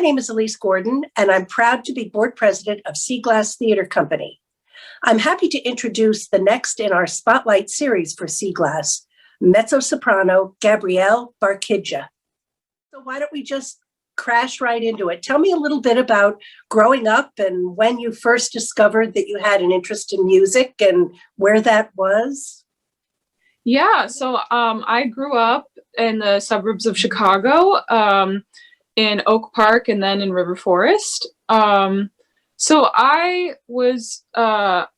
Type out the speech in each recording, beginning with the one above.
name is Elise Gordon, and I'm proud to be board president of Sea Glass Theater Company. I'm happy to introduce the next in our Spotlight series for Sea Glass, mezzo-soprano Gabrielle Barkidjija. So why don't we just crash right into it? Tell me a little bit about growing up and when you first discovered that you had an interest in music and where that was. Yeah, so I grew up in the suburbs of Chicago, in Oak Park and then in River Forest. So I was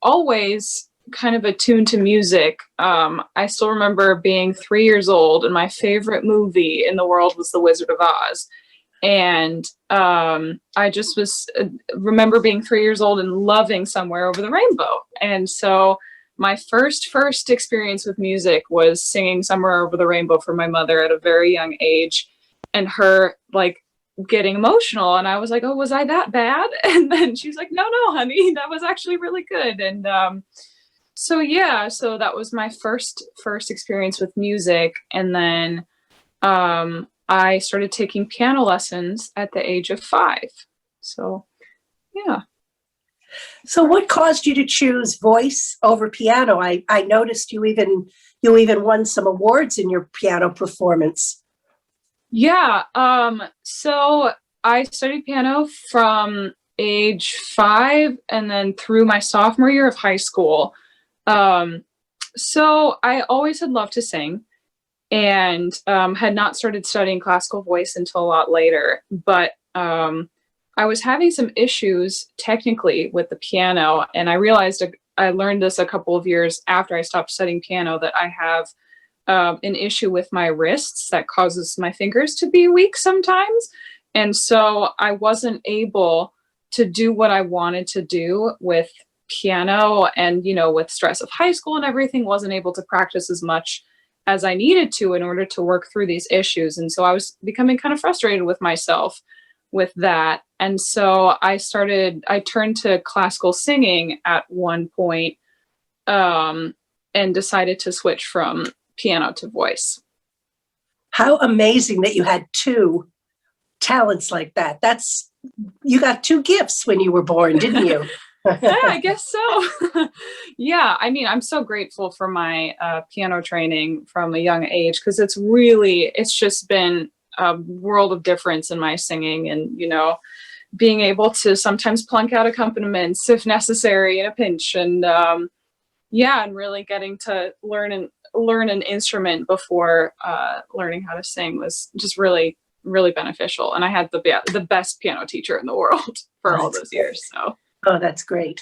always kind of attuned to music. I still remember being 3 years old and my favorite movie in the world was The Wizard of Oz. And I just remember being 3 years old and loving Somewhere Over the Rainbow. And so my first experience with music was singing Somewhere Over the Rainbow for my mother at a very young age, and her like getting emotional. And I was like, oh, was I that bad? And then she's like, no, honey, that was actually really good. And so that was my first experience with music. And then I started taking piano lessons at the age of 5. So, yeah. So what caused you to choose voice over piano? I noticed you even won some awards in your piano performance. Yeah. So I studied piano from age 5 and then through my sophomore year of high school. So I always had loved to sing and had not started studying classical voice until a lot later. But I was having some issues technically with the piano, and I realized I learned this a couple of years after I stopped studying piano that I have an issue with my wrists that causes my fingers to be weak sometimes. And so I wasn't able to do what I wanted to do with piano, and, with stress of high school and everything, wasn't able to practice as much as I needed to in order to work through these issues. And so I was becoming kind of frustrated with myself with that. And so I turned to classical singing at one point, and decided to switch from piano to voice. How amazing that you had 2 talents like that. You got 2 gifts when you were born, didn't you? Yeah, I guess so. Yeah, I mean, I'm so grateful for my piano training from a young age, because it's just been a world of difference in my singing, and, being able to sometimes plunk out accompaniments if necessary in a pinch. And and really getting to learn an instrument before learning how to sing was just really, really beneficial. And I had the best piano teacher in the world for all those years. So. Oh, that's great.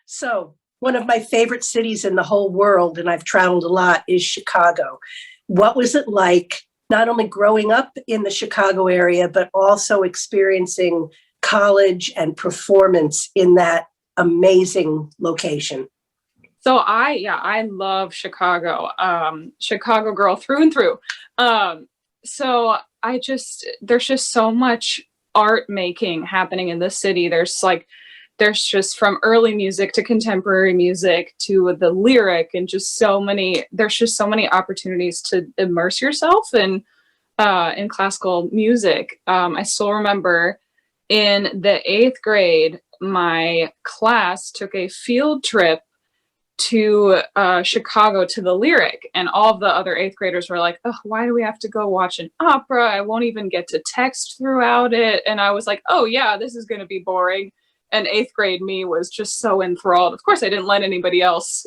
So, one of my favorite cities in the whole world, and I've traveled a lot, is Chicago. What was it like, not only growing up in the Chicago area, but also experiencing college and performance in that amazing location? So I love Chicago. Chicago girl through and through. So there's just so much art making happening in this city. There's just from early music to contemporary music to the lyric, and there's just so many opportunities to immerse yourself in classical music. I still remember in the 8th grade, my class took a field trip to Chicago to the Lyric, and all of the other 8th graders were like, "Oh, why do we have to go watch an opera? I won't even get to text throughout it." And I was like, "Oh yeah, this is going to be boring." And 8th grade me was just so enthralled. Of course, I didn't let anybody else,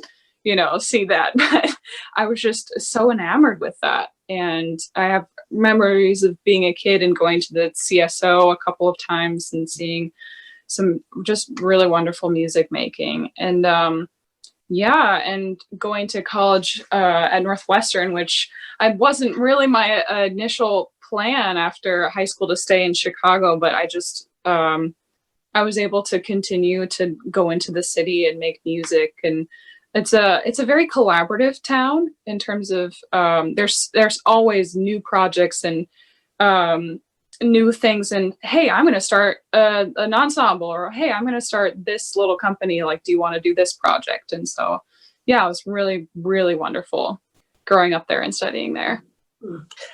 see that, but I was just so enamored with that. And I have memories of being a kid and going to the CSO a couple of times and seeing some just really wonderful music making. And and going to college at Northwestern, which I wasn't really my initial plan after high school to stay in Chicago, but I was able to continue to go into the city and make music. And it's a very collaborative town in terms of there's always new projects and new things, and hey, I'm going to start an ensemble, or hey, I'm going to start this little company, like, do you want to do this project? And so yeah, it was really, really wonderful growing up there and studying there.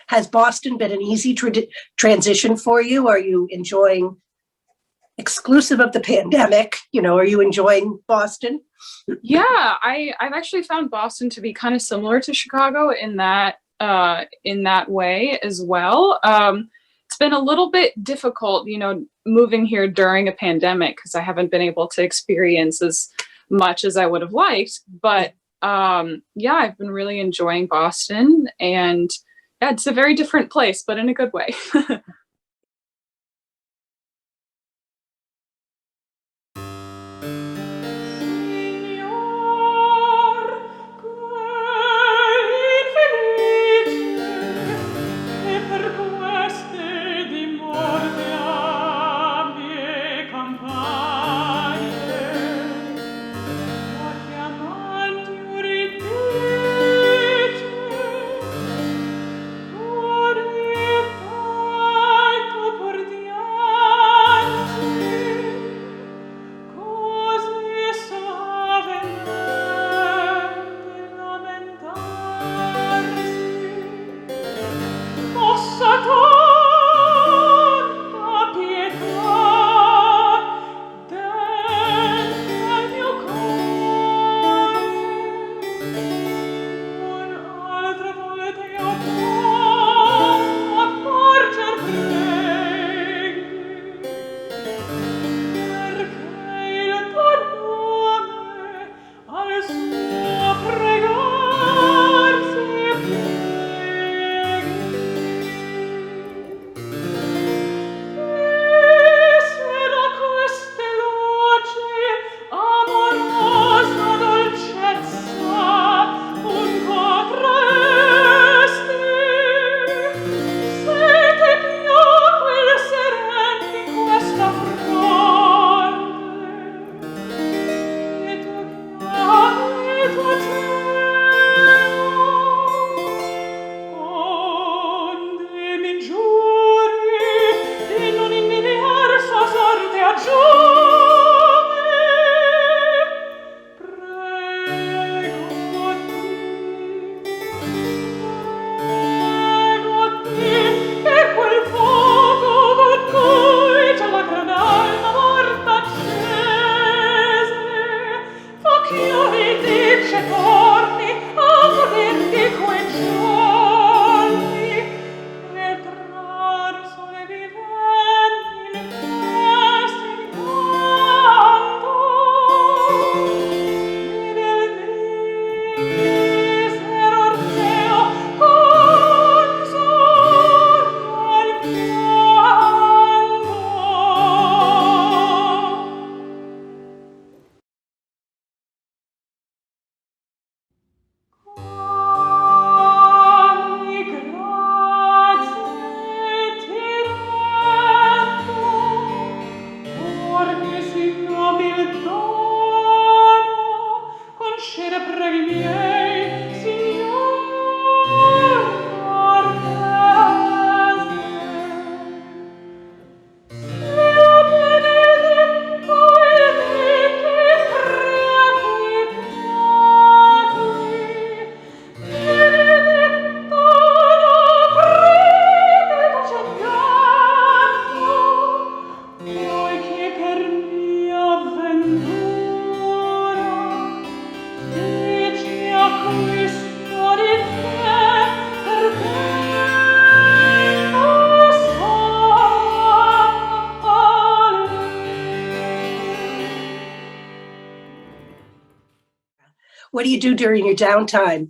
Has Boston been an easy transition for you? Are you enjoying, exclusive of the pandemic, are you enjoying Boston? Yeah, I've actually found Boston to be kind of similar to Chicago in that way as well. It's been a little bit difficult, moving here during a pandemic, because I haven't been able to experience as much as I would have liked. But I've been really enjoying Boston, and yeah, it's a very different place, but in a good way. do you do during your downtime?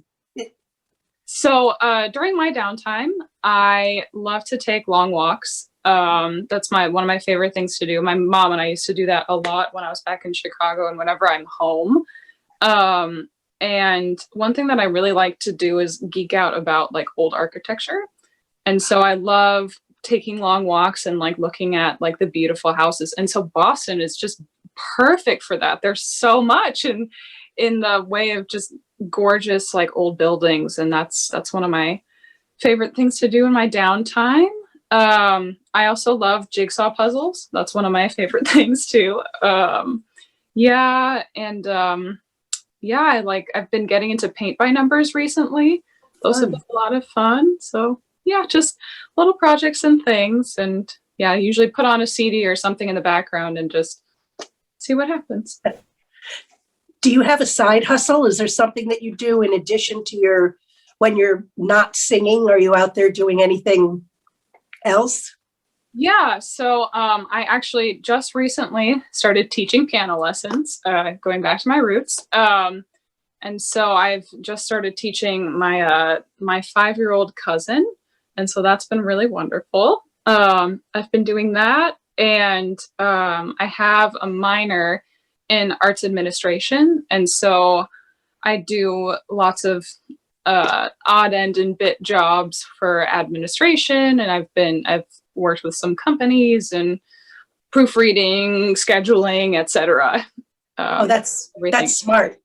So during my downtime, I love to take long walks. That's one of my favorite things to do. My mom and I used to do that a lot when I was back in Chicago and whenever I'm home. And one thing that I really like to do is geek out about like old architecture. And so I love taking long walks and like looking at like the beautiful houses. And so Boston is just perfect for that. There's so much in the way of just gorgeous like old buildings, and that's one of my favorite things to do in my downtime. I also love jigsaw puzzles. That's one of my favorite things too. Yeah, and yeah, I've been getting into paint by numbers recently. Those have been a lot of fun. So yeah, just little projects and things, and yeah, I usually put on a CD or something in the background and just see what happens. Do you have a side hustle? Is there something that you do in addition to when you're not singing? Are you out there doing anything else? Yeah, so I actually just recently started teaching piano lessons, going back to my roots. And so I've just started teaching my 5-year-old cousin, and so that's been really wonderful. I've been doing that, and I have a minor in arts administration, and so I do lots of odd end and bit jobs for administration, and I've worked with some companies and proofreading, scheduling, etc. That's smart.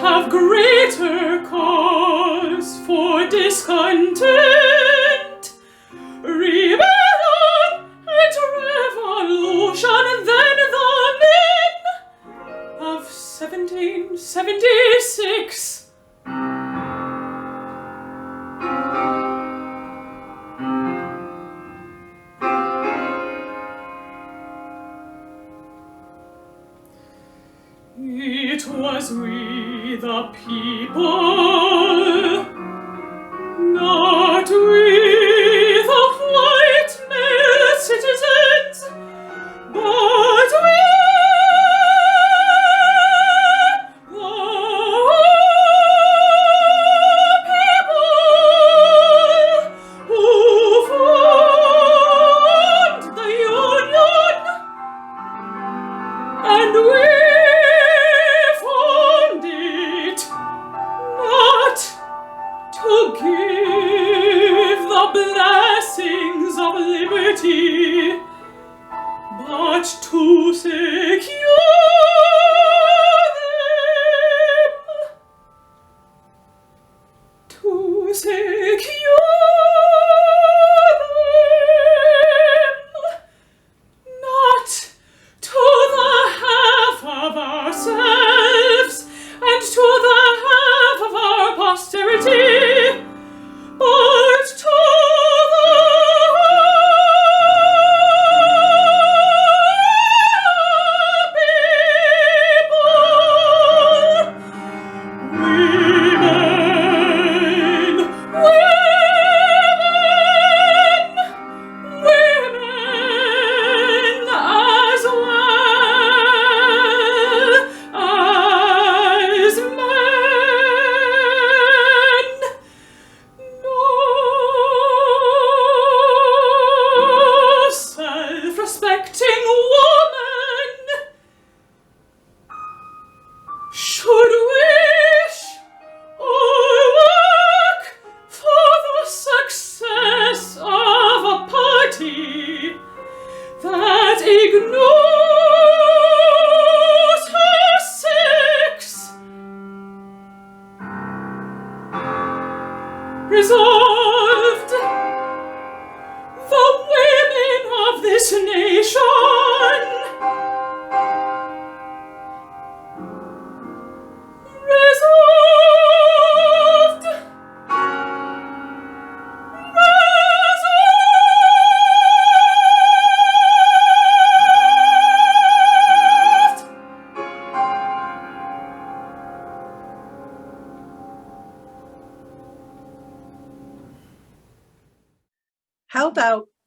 Have greater cause for discontent, rebellion and revolution than the men of 1776. It was we the people, not we the white male citizens, but we the people who formed the Union, and we to give the blessings of liberty, but to secure them, to secure them, not to the half of ourselves and to the half of our posterity, but to the people, women, as well as men. No self-respecting woman should wish or work for the success of a party that ignores her sex. Resolved, the women of this nation, resolved,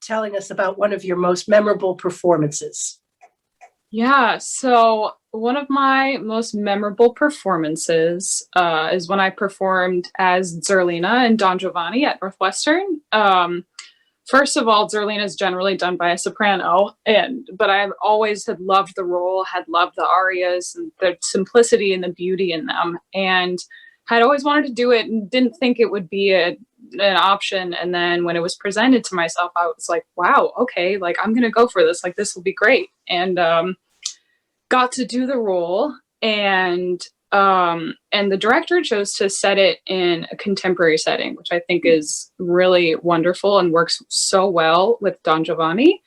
telling us about one of your most memorable performances. Yeah, so one of my most memorable performances is when I performed as Zerlina in Don Giovanni at Northwestern. First of all, Zerlina is generally done by a soprano, but I always had loved the role, had loved the arias and the simplicity and the beauty in them, and had always wanted to do it and didn't think it would be an option. And then when it was presented to myself, I was like, wow, okay, like I'm gonna go for this. Like this will be great. And got to do the role, and the director chose to set it in a contemporary setting, which I think is really wonderful and works so well with Don Giovanni,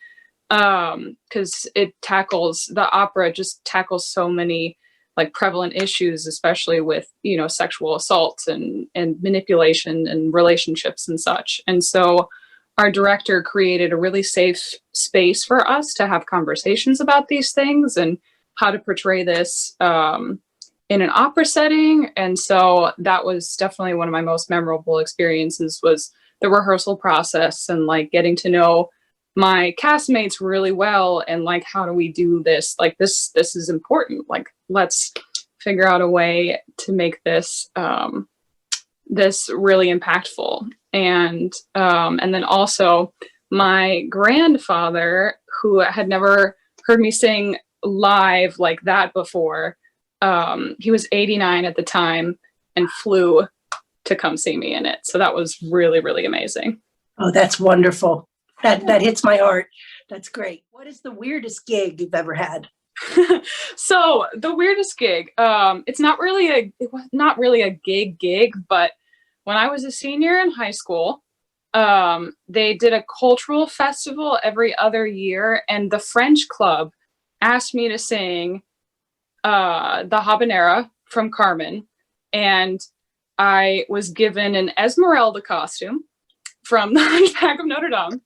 because the opera just tackles so many like prevalent issues, especially with, sexual assaults and manipulation and relationships and such. And so our director created a really safe space for us to have conversations about these things and how to portray this in an opera setting. And so that was definitely one of my most memorable experiences, was the rehearsal process and like getting to know my castmates really well. And like, how do we do this? Like this is important. Like, let's figure out a way to make this, this really impactful. And then also my grandfather, who had never heard me sing live like that before, he was 89 at the time and flew to come see me in it. So that was really, really amazing. Oh, that's wonderful. That hits my heart. That's great. What is the weirdest gig you've ever had? So the weirdest gig, it was not really a gig, but when I was a senior in high school, they did a cultural festival every other year, and the French club asked me to sing the habanera from Carmen, and I was given an Esmeralda costume from the Hunchback of Notre Dame,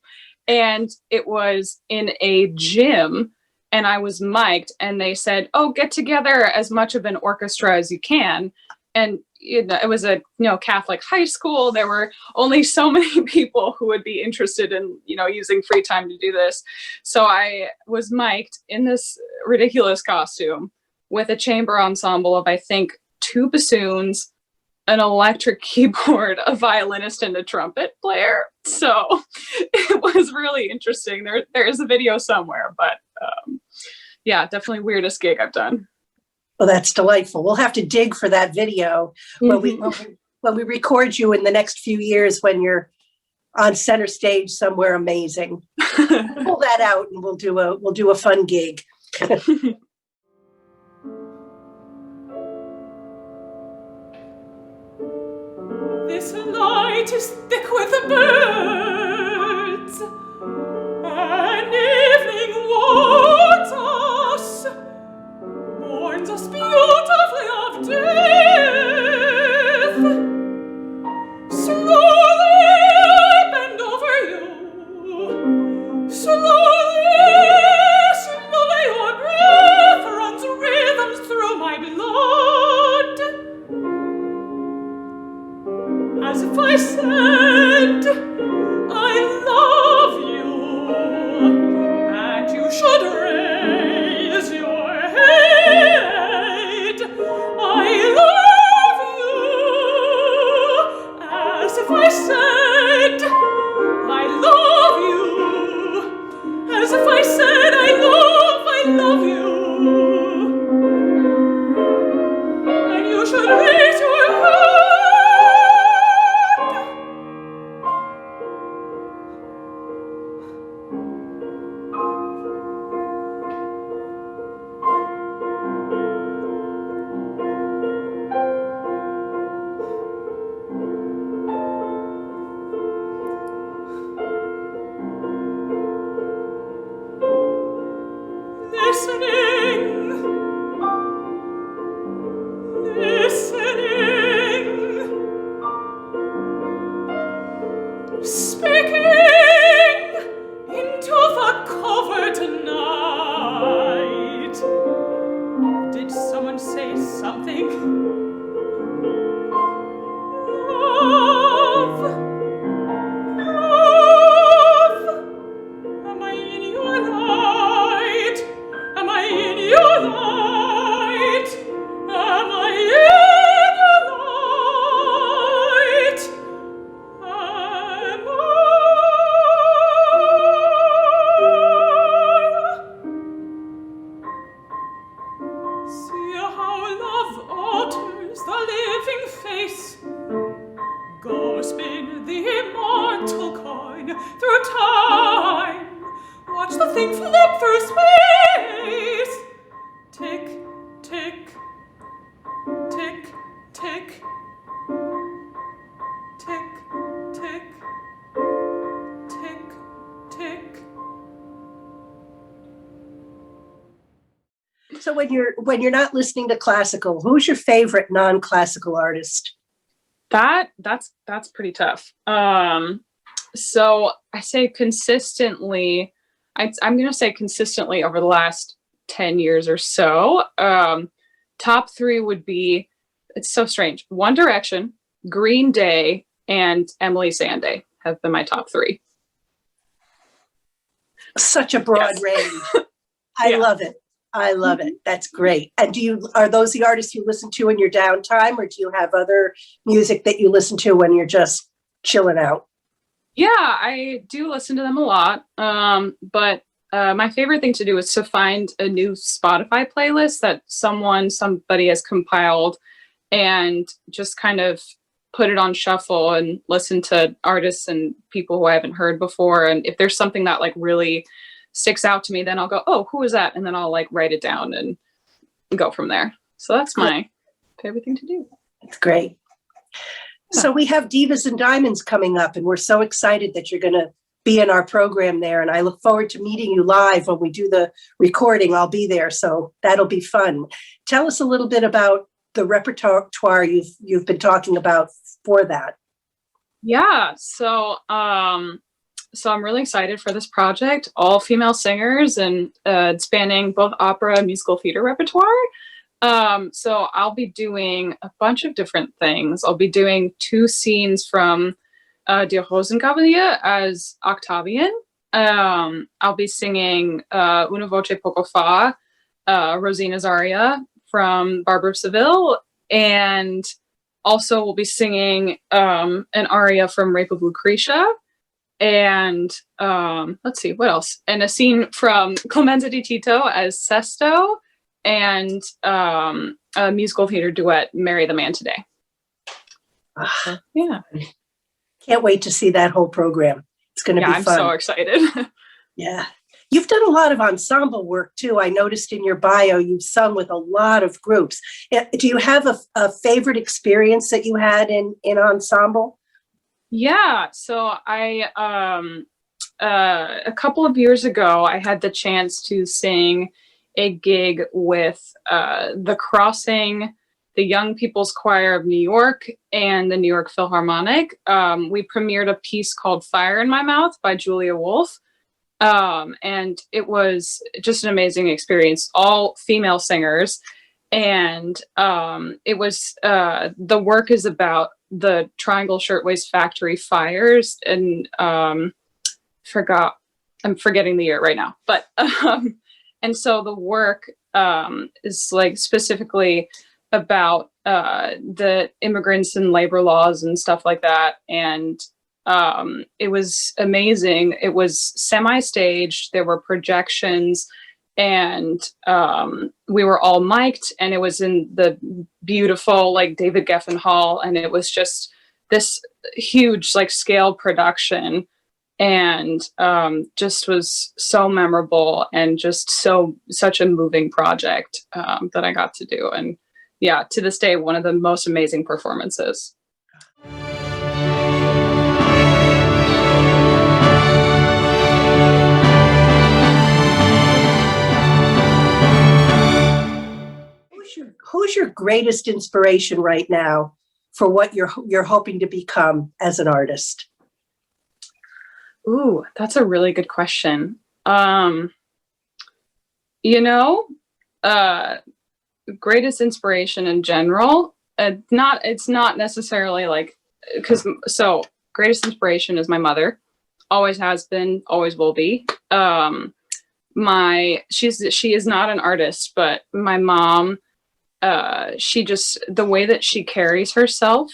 and it was in a gym, and I was mic'd, and they said, oh, get together as much of an orchestra as you can. And it was a Catholic high school. There were only so many people who would be interested in using free time to do this. So I was mic'd in this ridiculous costume with a chamber ensemble of, I think, 2 bassoons, an electric keyboard, a violinist, and a trumpet player. So it was really interesting. There is a video somewhere, but yeah, definitely weirdest gig I've done. Well, that's delightful. We'll have to dig for that video when we record you in the next few years, when you're on center stage somewhere amazing. Pull that out and we'll do a fun gig. This night is thick with the birds, and evening warns us, warns us beautifully of death. Slowly I bend over you, slowly your breath runs rhythms through my blood, as if I said, I love you, and you should raise your head. I love you, as if I said, I love you, as if I said, I love you, and you should raise your head. nothing flap for space. Tick, tick, tick, tick, tick, tick, tick, tick. So when you're not listening to classical, who's your favorite non-classical artist? That's pretty tough. So I say consistently, I'm going to say consistently over the last 10 years or so. Top three would be, it's so strange, One Direction, Green Day, and Emily Sandé have been my top three. Such a broad range. I Yeah. love it. I love it. That's great. And are those the artists you listen to in your downtime, or do you have other music that you listen to when you're just chilling out? Yeah, I do listen to them a lot. But my favorite thing to do is to find a new Spotify playlist that somebody has compiled and just kind of put it on shuffle and listen to artists and people who I haven't heard before. And if there's something that like really sticks out to me, then I'll go, oh, who is that? And then I'll like write it down and go from there. So that's my favorite thing to do. It's great. So we have Divas and Diamonds coming up, and we're so excited that you're going to be in our program there. And I look forward to meeting you live when we do the recording. I'll be there, so that'll be fun. Tell us a little bit about the repertoire you've been talking about for that. Yeah, so I'm really excited for this project. All female singers and spanning both opera and musical theater repertoire. So I'll be doing a bunch of different things. I'll be doing 2 scenes from Die Rosengabelie as Octavian. I'll be singing Una voce poco fa, Rosina's aria from Barber of Seville, and also we'll be singing an aria from Rape of Lucretia, and let's see, what else? And a scene from Clemenza di Tito as Sesto, and a musical theater duet, Marry the Man Today. Yeah. Can't wait to see that whole program. It's going to be I'm fun. so excited. Yeah. You've done a lot of ensemble work too. I noticed in your bio, you've sung with a lot of groups. Do you have a favorite experience that you had in ensemble? Yeah. So I, a couple of years ago, I had the chance to sing a gig with the Crossing, the Young People's Choir of New York, and the New York Philharmonic. We premiered a piece called Fire in My Mouth by Julia Wolf. And it was just an amazing experience, all female singers. And it was, the work is about the Triangle Shirtwaist Factory fires, and I'm forgetting the year right now, but, and so the work is like specifically about the immigrants and labor laws and stuff like that. And it was amazing. It was semi-staged. There were projections, and we were all mic'd, and it was in the beautiful like David Geffen Hall, and it was just this huge like scale production, and just was so memorable and just such a moving project that I got to do. And yeah, to this day, one of the most amazing performances. Who's your greatest inspiration right now for what you're hoping to become as an artist? Ooh, that's a really good question. Greatest inspiration in general, it's not necessarily like, greatest inspiration is my mother. Always has been, always will be. She is not an artist, but my mom, the way that she carries herself,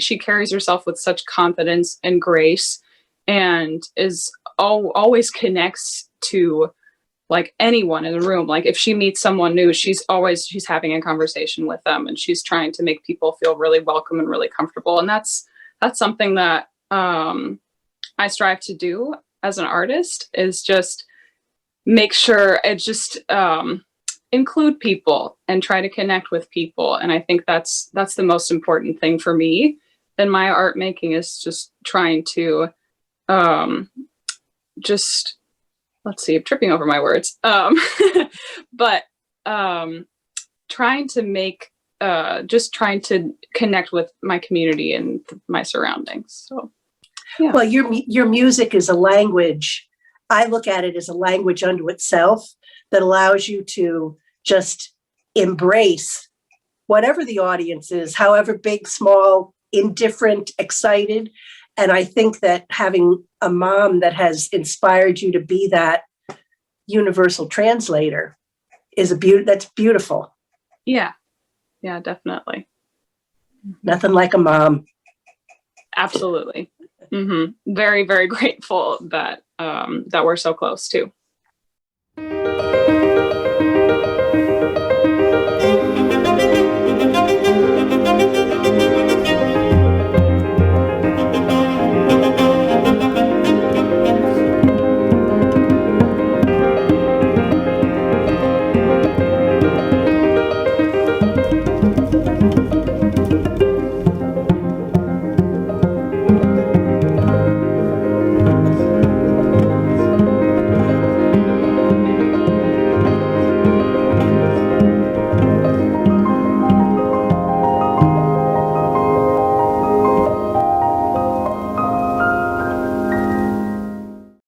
she carries herself with such confidence and grace, and always connects to like anyone in the room. Like if she meets someone new, she's having a conversation with them, and she's trying to make people feel really welcome and really comfortable. And that's something that I strive to do. as an artist is just make sure it just include people and try to connect with people. And I think that's the most important thing for me in my art making, is just trying to just, let's see, I'm tripping over my words. But trying to make, just trying to connect with my community and my surroundings. So, yeah. Well, your music is a language. I look at it as a language unto itself that allows you to just embrace whatever the audience is, however big, small, indifferent, excited. And I think that having a mom that has inspired you to be that universal translator is that's beautiful. Yeah, definitely. Nothing like a mom. Absolutely. Very, very grateful that that we're so close too.